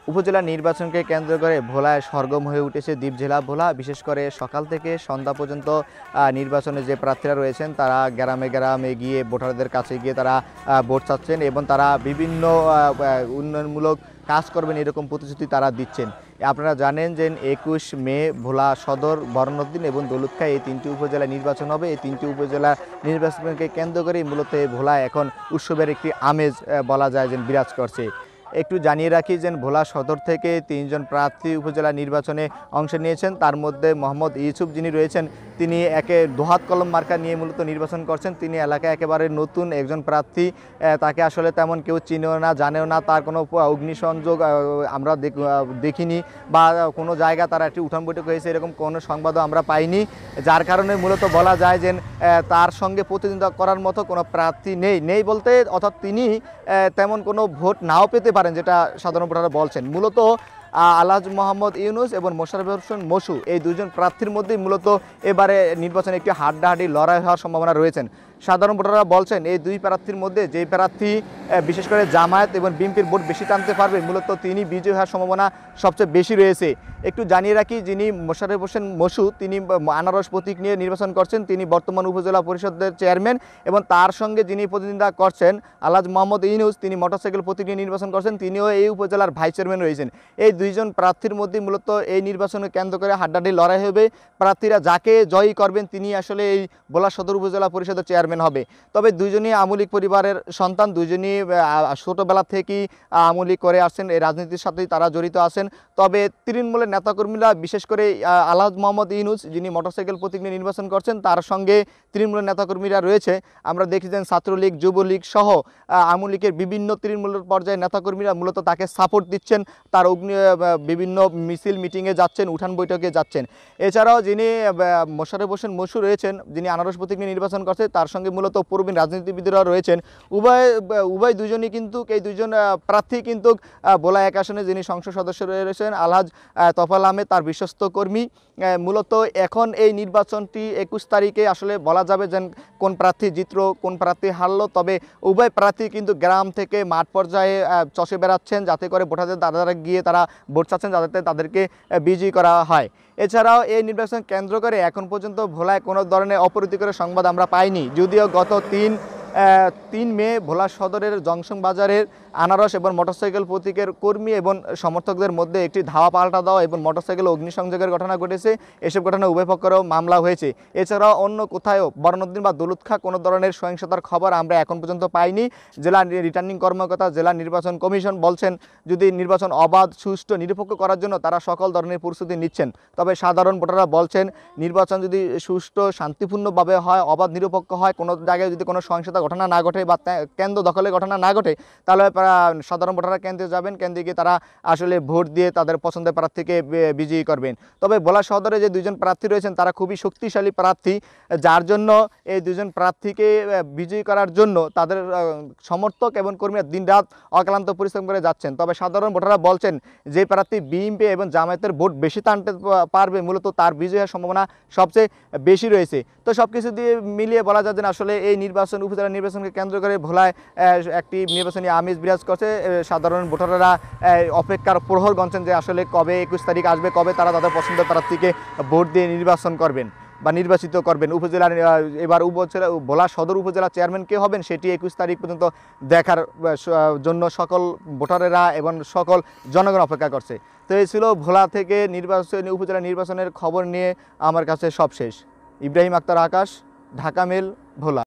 উপজেলা নির্বাচনকে কেন্দ্র করে ভোলায় সরগরম হয়ে উঠেছে দ্বীপ জেলা ভোলা। বিশেষ করে সকাল থেকে সন্ধ্যা পর্যন্ত নির্বাচনে যে প্রার্থীরা রয়েছেন তারা গ্রামে গ্রামে গিয়ে ভোটারদের কাছে গিয়ে তারা ভোট চাচ্ছেন এবং তারা বিভিন্ন উন্নয়নমূলক কাজ করবেন এরকম প্রতিশ্রুতি তারা দিচ্ছেন। আপনারা জানেন যে 21 মে ভোলা সদর, বরনউদ্দিন এবং দৌলতখাই এই তিনটি উপজেলা নির্বাচন হবে। এই তিনটি উপজেলা নির্বাচনকে কেন্দ্র করেই মূলত ভোলা এখন উৎসবের একটি আমেজ বলা যায় যে বিরাজ করছে। একটু জানিয়ে রাখি যে ভোলা সদর থেকে 3 জন প্রার্থী উপজেলা নির্বাচনে অংশ নিয়েছেন। তার মধ্যে মোহাম্মদ ইউসুফ যিনি রয়েছেন তিনি একে দোহাত কলম মার্কা নিয়ে মূলত নির্বাচন করছেন। তিনি এলাকায় একেবারে নতুন একজন প্রার্থী, তাকে আসলে তেমন কেউ চিনেও না, জানেও না, তার কোনো অগ্নিসংযোগ আমরা দেখিনি বা কোনো জায়গা তার একটি উঠান বৈঠক হয়েছে এরকম কোনো সংবাদও আমরা পাইনি। যার কারণে মূলত বলা যায় যে তার সঙ্গে প্রতিদ্বন্দ্বিতা করার মতো কোনো প্রার্থী নেই বলতে অর্থাৎ তিনি তেমন কোনো ভোট নাও পেতে পারেন, যেটা সাধারণ ভোটাররা বলছেন। মূলত আলহাজ মোহাম্মদ ইউনুস এবং মোশাররফ হোসেন মশু এই দুজন প্রার্থীর মধ্যেই মূলত এবারে নির্বাচনে একটি হাড্ডাহাড্ডি লড়াই হওয়ার সম্ভাবনা রয়েছেন। সাধারণ ভোটাররা বলছেন এই দুই প্রার্থীর মধ্যে যেই প্রার্থী বিশেষ করে জামায়াত এবং বিএনপির ভোট বেশি টানতে পারবে মূলত তিনি বিজয়ী হওয়ার সম্ভাবনা সবচেয়ে বেশি রয়েছে। একটু জানিয়ে রাখি, যিনি মোশাররফ হোসেন মশু তিনি আনারস প্রতীক নিয়ে নির্বাচন করছেন। তিনি বর্তমান উপজেলা পরিষদের চেয়ারম্যান এবং তার সঙ্গে যিনি প্রতিদ্বন্দ্বিতা করছেন আলহাজ মোহাম্মদ ইউনুস তিনি মোটরসাইকেল প্রতীক নিয়ে নির্বাচন করছেন। তিনিও এই উপজেলার ভাইস চেয়ারম্যান রয়েছেন। এই দুইজন প্রার্থীর মধ্যে মূলত এই নির্বাচনকে কেন্দ্র করে হাড্ডাহাড্ডি লড়াই হবে। প্রার্থীরা যাকে জয়ী করবেন তিনি আসলে এই ভোলা সদর উপজেলা পরিষদের চেয়ারম্যান হবে। তবে দুইজনই আওয়ামী লীগ পরিবারের সন্তান, দুইজনই ছোটোবেলা থেকেই আওয়ামী লীগ করে আসছেন, এই রাজনীতির সাথেই তারা জড়িত আছেন। তবে তৃণমূলের নেতাকর্মীরা বিশেষ করে আলহাজ মোহাম্মদ ইউনুস যিনি মোটরসাইকেল প্রতীক নিয়ে নির্বাচন করছেন তার সঙ্গে তৃণমূলের নেতাকর্মীরা রয়েছে। আমরা দেখেছেন ছাত্রলীগ, যুবলীগ সহ আওয়ামী লীগের বিভিন্ন তৃণমূলের পর্যায়ে নেতাকর্মীরা মূলত তাকে সাপোর্ট দিচ্ছেন, তার বিভিন্ন মিছিল মিটিংয়ে যাচ্ছেন, উঠান বৈঠকে যাচ্ছেন। এছাড়াও যিনি মোশাররফ হোসেন মশু রয়েছেন যিনি আনারস প্রতীক নিয়ে নির্বাচন করছেন তার সঙ্গে মূলত প্রবীণ রাজনীতিবিদরা রয়েছেন। উভয় দুজনই কিন্তু এই দুইজন প্রার্থী কিন্তু ভোলা 1 আসনে যিনি সংসদ সদস্য রয়েছেন আলহাজ তফাল আহমেদ তার বিশ্বস্ত কর্মী। মূলত এখন এই নির্বাচনটি 21 তারিখে আসলে বলা যাবে যে কোন প্রার্থী জিতল কোন প্রার্থী হারলো। তবে উভয় প্রার্থী কিন্তু গ্রাম থেকে মাঠ পর্যায়ে চষে বেড়াচ্ছেন যাতে করে ভোটারদের দ্বারা গিয়ে তারা ভোট চাচ্ছেন যাতে তাদেরকে বিজয়ী করা হয়। এছাড়াও এই নির্বাচন কেন্দ্র করে এখন পর্যন্ত ভোলায় কোনো ধরনের অপ্রীতিকর সংবাদ আমরা পাইনি, যদিও গত 3 মে ভোলা সদরের জংশন বাজারের আনারস এবং মোটরসাইকেল প্রতীকের কর্মী এবং সমর্থকদের মধ্যে একটি ধাওয়া পাল্টা দেওয়া এবং মোটরসাইকেল অগ্নিসংযোগের ঘটনা ঘটেছে। এসব ঘটনা উভয় পক্ষেরও মামলা হয়েছে। এছাড়াও অন্য কোথাও বরনউদ্দিন বা দৌলতখাঁ কোনো ধরনের সহিংসতার খবর আমরা এখন পর্যন্ত পাইনি। জেলা রিটার্নিং কর্মকর্তা জেলা নির্বাচন কমিশন বলছেন যদি নির্বাচন অবাধ, সুষ্ঠু, নিরপেক্ষ করার জন্য তারা সকল ধরনের প্রস্তুতি নিচ্ছেন। তবে সাধারণ ভোটাররা বলছেন নির্বাচন যদি সুষ্ঠু, শান্তিপূর্ণভাবে হয়, অবাধ নিরপেক্ষ হয়, কোনো জায়গায় যদি কোনো সহিংসতা ঘটনা না ঘটে বা কেন্দ্র দখলের ঘটনা না ঘটে তাহলে সাধারণ ভোটাররা কেন্দ্রে যাবেন, কেন্দ্রে গিয়ে তারা আসলে ভোট দিয়ে তাদের পছন্দের প্রার্থীকে বিজয়ী করবেন। তবে ভোলা সদরে যে দুইজন প্রার্থী রয়েছেন তারা খুবই শক্তিশালী প্রার্থী, যার জন্য এই দুজন প্রার্থীকে বিজয়ী করার জন্য তাদের সমর্থক এবং কর্মীরা দিনরাত অক্লান্ত পরিশ্রম করে যাচ্ছেন। তবে সাধারণ ভোটাররা বলছেন যে প্রার্থী বিএনপি এবং জামায়াতের ভোট বেশি টানতে পারবে মূলত তার বিজয়ের সম্ভাবনা সবচেয়ে বেশি রয়েছে। তো সব কিছু দিয়ে মিলিয়ে বলা যায় যে আসলে এই নির্বাচন উপজেলা নির্বাচনকে কেন্দ্র করে ভোলায় একটি নির্বাচনী আমেজ বিরাজ করছে। সাধারণ ভোটাররা অপেক্ষার প্রহর গণছেন যে আসলে কবে 21 তারিখ আসবে, কবে তারা তাদের পছন্দের প্রার্থীকে ভোট দিয়ে নির্বাচন করবেন বা নির্বাচিত করবেন। উপজেলার এবার ভোলা সদর উপজেলা চেয়ারম্যান কে হবেন সেটি 21 তারিখ পর্যন্ত দেখার জন্য সকল ভোটারেরা এবং সকল জনগণ অপেক্ষা করছে। তো এই ছিল ভোলা থেকে নির্বাচনী উপজেলা নির্বাচনের খবর নিয়ে আমার কাছে সব শেষ। ইব্রাহিম আক্তার আকাশ, ঢাকা মেল, ভোলা।